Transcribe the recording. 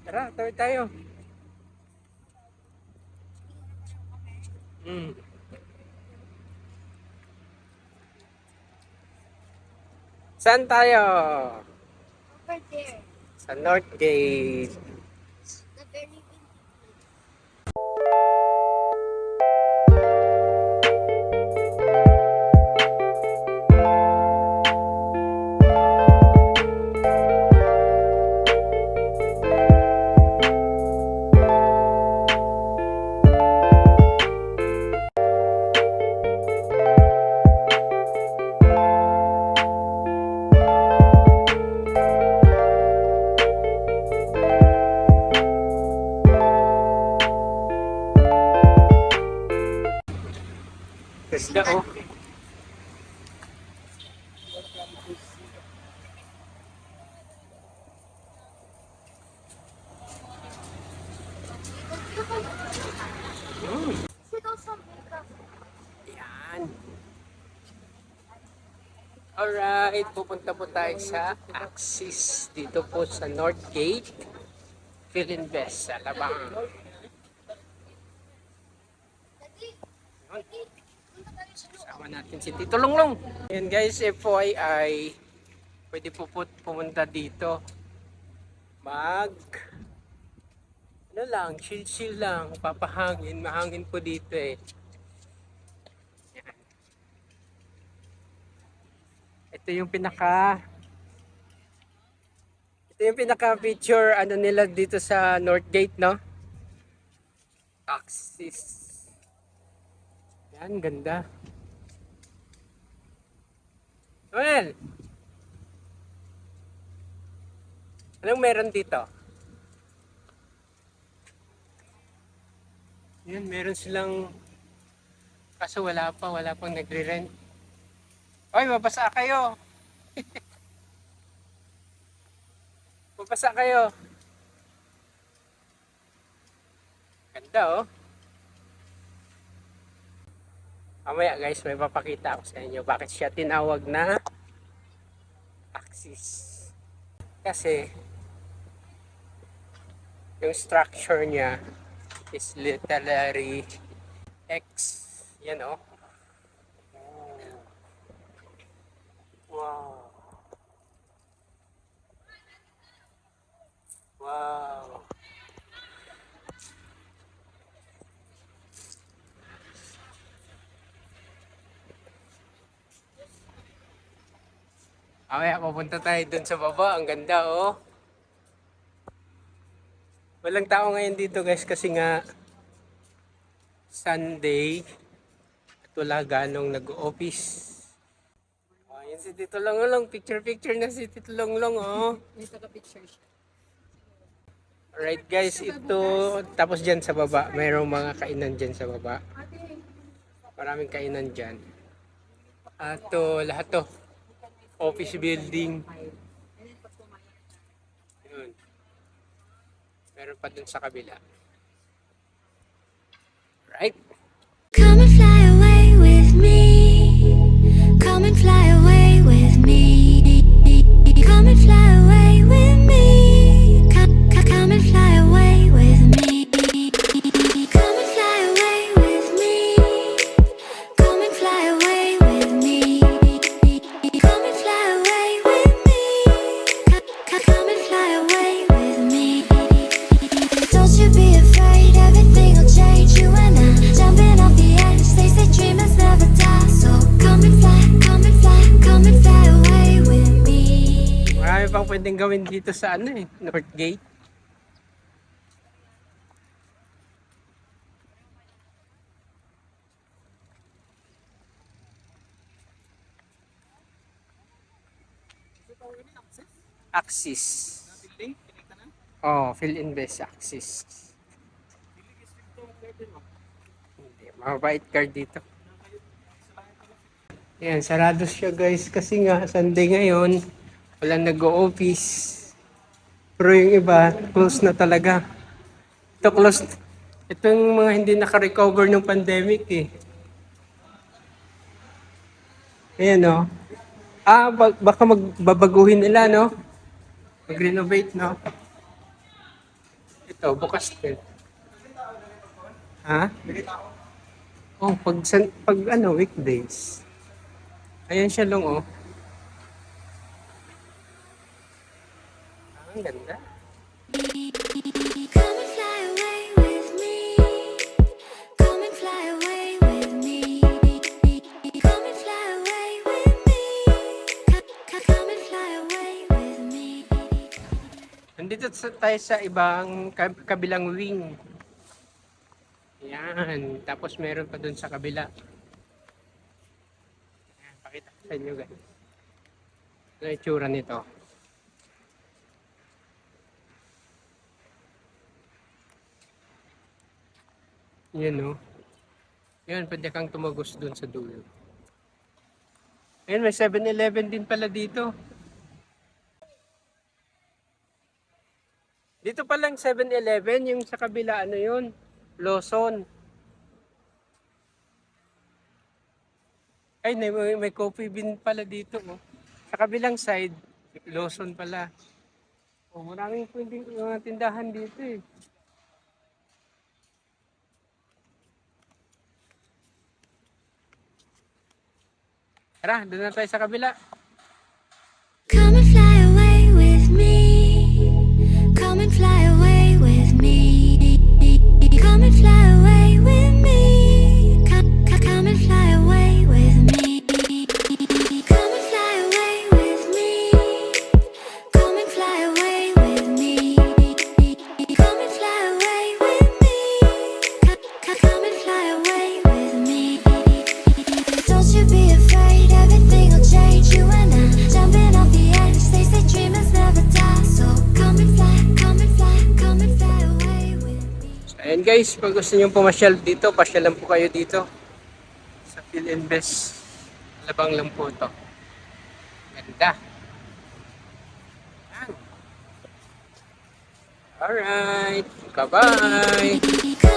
Tara, tawid tayo. Hmm. Saan tayo? Over there. Sa North Gate. The very big. Isda oh. See those some makeup. Yan. Alright, pupunta po tayo sa Axis. Dito po sa North Gate. Philinvest sa Tabang. Daddy, Yun. punta tayo sa loob. Sama natin si Tito Longlong. Yan guys, FYI, pwede po pumunta dito. Ano lang, chill lang, papahangin, mahangin po dito eh. Yan. Ito yung pinaka picture ano nila dito sa North Gate, no? Axis. Yan, ganda. Noel! Anong meron dito? Yan, meron silang kaso wala pang nagre-rent. Oy, mabasa kayo. Mabasa kayo. Ganda oh. Mamaya guys, may papakita ako sa inyo bakit siya tinawag na Axis. Kasi yung structure niya is literally X. Yan oh. Wow. Wow. Mamaya papunta tayo dun sa baba. Ang ganda oh. Walang tao ngayon dito guys kasi nga Sunday at wala ganong nag-office. Oh, yan si Tito Longlong. Picture na si Tito Longlong oh. May taga-picture siya. Alright guys, ito tapos dyan sa baba. Mayroong mga kainan dyan sa baba. Maraming kainan dyan. At to, lahat to. Office building. Yun. Meron pa dun sa kabila. Right? Come and fly away with me. Come and fly away with me. Come and fly away with me. Come and fly away with me. Come and fly away with me. Come and fly away with me. Come and fly away with me. Come and fly away with me. Don't you be afraid, everything will change. You and I jumping off the edge. They say dreamers never die. So come and fly, come and fly, come and fly away with me. Marami pang pwedeng gawin dito sa ano eh, North Gate. Axis. Oh, Philinvest Axis. Hindi, mabait card dito. Yan, sarado siya guys kasi nga Sunday ngayon, walang nag-o-office. Pero yung iba, close na talaga. Ito close. Ito yung mga hindi naka-recover ng pandemic eh. Ayan o. Baka magbabaguhin nila no? Mag-renovate no? Ito, bukas din. Ha? Oh, pag ano, weekdays. Ayan siya lang, oh. Ang ganda. Come and fly away with me. Come and fly away with me. Come and fly away with me. Come and fly away with me. Nandito tayo sa ibang kabilang wing. Yan. Tapos meron pa dun sa kabila. Yan, pakita ko sa inyo guys. Ano yung itsura nito? Yan o. Yan, pwede kang tumagos dun sa dulo. Ayun, may 7-Eleven din pala dito. Dito palang 7-Eleven, yung sa kabila, ano yun? Lawson. Ay, may coffee bean pala dito. Oh. Sa kabilang side, Lawson pala. Oh, maraming pwedeng mga tindahan dito eh. Tara, doon na tayo sa kabila. Come and fly away with me. Come and fly away with me. Come and fly away with me. Come and fly away with me. Come and fly away with me. Come and fly away with me. Come and fly away with me. Come and fly away with me. Don't you be afraid, everything will change. You and I jumping off the edge. They say dreamers never die. So come and fly, come and fly, come and fly away with me. So, ayan guys, pag gusto nyo pumasyal dito, pasyalan po kayo dito. Sa Philinvest. Labang lang po ito. Ganda. Ayan. Alright. Bye-bye.